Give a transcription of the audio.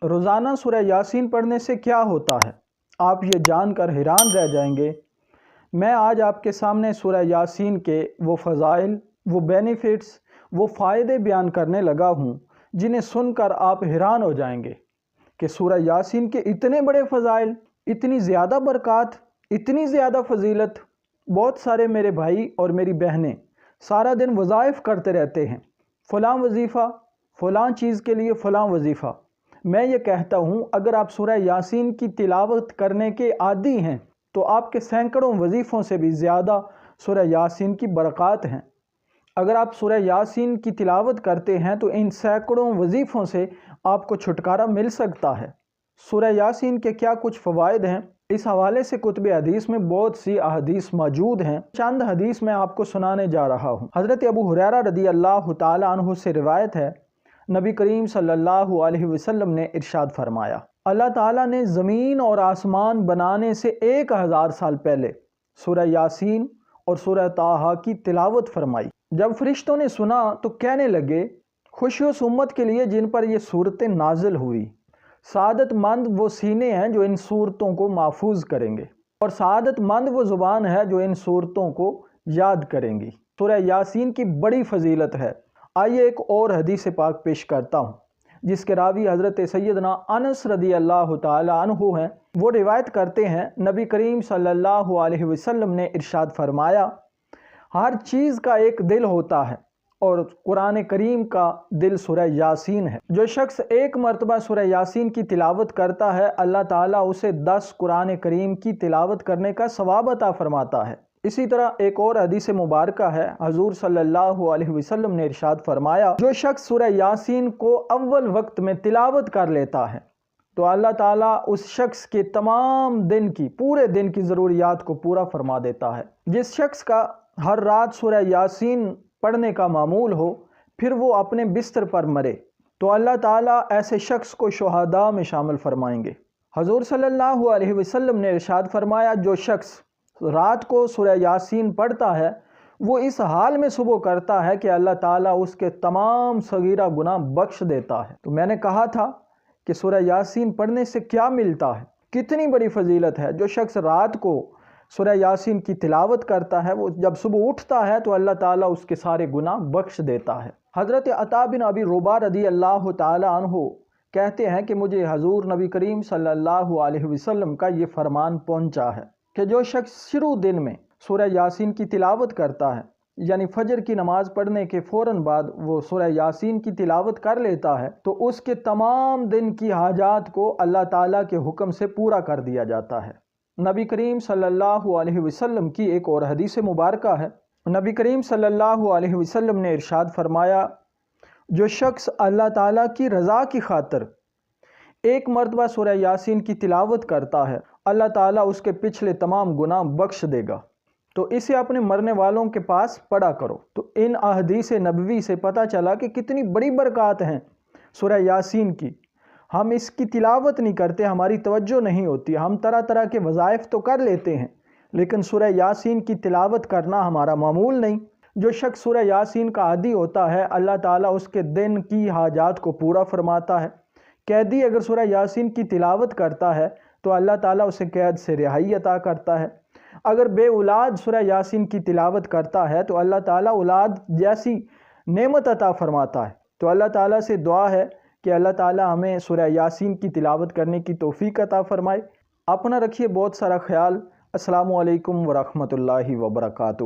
روزانہ سورہ یاسین پڑھنے سے کیا ہوتا ہے؟ آپ یہ جان کر حیران رہ جائیں گے۔ میں آج آپ کے سامنے سورہ یاسین کے وہ فضائل، وہ بینیفٹس، وہ فائدے بیان کرنے لگا ہوں جنہیں سن کر آپ حیران ہو جائیں گے کہ سورہ یاسین کے اتنے بڑے فضائل، اتنی زیادہ برکات، اتنی زیادہ فضیلت۔ بہت سارے میرے بھائی اور میری بہنیں سارا دن وظائف کرتے رہتے ہیں، فلاں وظیفہ، فلاں چیز کے لیے فلاں وظیفہ۔ میں یہ کہتا ہوں اگر آپ سورہ یاسین کی تلاوت کرنے کے عادی ہیں تو آپ کے سینکڑوں وظیفوں سے بھی زیادہ سورہ یاسین کی برکات ہیں۔ اگر آپ سورہ یاسین کی تلاوت کرتے ہیں تو ان سینکڑوں وظیفوں سے آپ کو چھٹکارا مل سکتا ہے۔ سورہ یاسین کے کیا کچھ فوائد ہیں، اس حوالے سے کتب حدیث میں بہت سی احادیث موجود ہیں۔ چند حدیث میں آپ کو سنانے جا رہا ہوں۔ حضرت ابو ہریرہ رضی اللہ تعالی عنہ سے روایت ہے، نبی کریم صلی اللہ علیہ وسلم نے ارشاد فرمایا، اللہ تعالیٰ نے زمین اور آسمان بنانے سے 1000 سال پہلے سورہ یاسین اور سورہ طٰہٰ کی تلاوت فرمائی۔ جب فرشتوں نے سنا تو کہنے لگے، خوشی اس امت کے لیے جن پر یہ صورتیں نازل ہوئی۔ سعادت مند وہ سینے ہیں جو ان صورتوں کو محفوظ کریں گے، اور سعادت مند وہ زبان ہے جو ان صورتوں کو یاد کریں گی۔ سورہ یاسین کی بڑی فضیلت ہے۔ آئیے ایک اور حدیث پاک پیش کرتا ہوں جس کے راوی حضرت سیدنا انس رضی اللہ تعالی عنہ ہیں۔ وہ روایت کرتے ہیں، نبی کریم صلی اللہ علیہ وسلم نے ارشاد فرمایا، ہر چیز کا ایک دل ہوتا ہے اور قرآن کریم کا دل سورہ یاسین ہے۔ جو شخص ایک مرتبہ سورہ یاسین کی تلاوت کرتا ہے، اللہ تعالیٰ اسے 10 قرآن کریم کی تلاوت کرنے کا ثواب عطا فرماتا ہے۔ اسی طرح ایک اور حدیث مبارکہ ہے، حضور صلی اللہ علیہ وسلم نے ارشاد فرمایا، جو شخص سورہ یاسین کو اول وقت میں تلاوت کر لیتا ہے تو اللہ تعالیٰ اس شخص کے تمام دن کی، پورے دن کی ضروریات کو پورا فرما دیتا ہے۔ جس شخص کا ہر رات سورہ یاسین پڑھنے کا معمول ہو، پھر وہ اپنے بستر پر مرے تو اللہ تعالیٰ ایسے شخص کو شہداء میں شامل فرمائیں گے۔ حضور صلی اللہ علیہ وسلم نے ارشاد فرمایا، جو شخص رات کو سورہ یاسین پڑھتا ہے وہ اس حال میں صبح کرتا ہے کہ اللہ تعالیٰ اس کے تمام صغیرہ گناہ بخش دیتا ہے۔ تو میں نے کہا تھا کہ سورہ یاسین پڑھنے سے کیا ملتا ہے، کتنی بڑی فضیلت ہے۔ جو شخص رات کو سورہ یاسین کی تلاوت کرتا ہے وہ جب صبح اٹھتا ہے تو اللہ تعالیٰ اس کے سارے گناہ بخش دیتا ہے۔ حضرت عطا بن ابی رباح رضی اللہ تعالی عنہ کہتے ہیں کہ مجھے حضور نبی کریم صلی اللہ علیہ وسلم کا یہ فرمان پہنچا ہے کہ جو شخص شروع دن میں سورہ یاسین کی تلاوت کرتا ہے، یعنی فجر کی نماز پڑھنے کے فوراً بعد وہ سورہ یاسین کی تلاوت کر لیتا ہے تو اس کے تمام دن کی حاجات کو اللہ تعالیٰ کے حکم سے پورا کر دیا جاتا ہے۔ نبی کریم صلی اللہ علیہ وسلم کی ایک اور حدیث مبارکہ ہے، نبی کریم صلی اللہ علیہ وسلم نے ارشاد فرمایا، جو شخص اللہ تعالیٰ کی رضا کی خاطر ایک مرتبہ سورہ یاسین کی تلاوت کرتا ہے، اللہ تعالیٰ اس کے پچھلے تمام گناہ بخش دے گا۔ تو اسے اپنے مرنے والوں کے پاس پڑھا کرو۔ تو ان احادیث نبوی سے پتہ چلا کہ کتنی بڑی برکات ہیں سورہ یاسین کی۔ ہم اس کی تلاوت نہیں کرتے، ہماری توجہ نہیں ہوتی، ہم طرح طرح کے وظائف تو کر لیتے ہیں لیکن سورہ یاسین کی تلاوت کرنا ہمارا معمول نہیں۔ جو شخص سورہ یاسین کا عادی ہوتا ہے، اللہ تعالیٰ اس کے دن کی حاجات کو پورا فرماتا ہے۔ قیدی اگر سورہ یاسین کی تلاوت کرتا ہے تو اللہ تعالیٰ اسے قید سے رہائی عطا کرتا ہے۔ اگر بے اولاد سورہ یاسین کی تلاوت کرتا ہے تو اللہ تعالیٰ اولاد جیسی نعمت عطا فرماتا ہے۔ تو اللہ تعالیٰ سے دعا ہے کہ اللہ تعالیٰ ہمیں سورہ یاسین کی تلاوت کرنے کی توفیق عطا فرمائے۔ اپنا رکھیے بہت سارا خیال۔ السلام علیکم ورحمۃ اللہ وبرکاتہ۔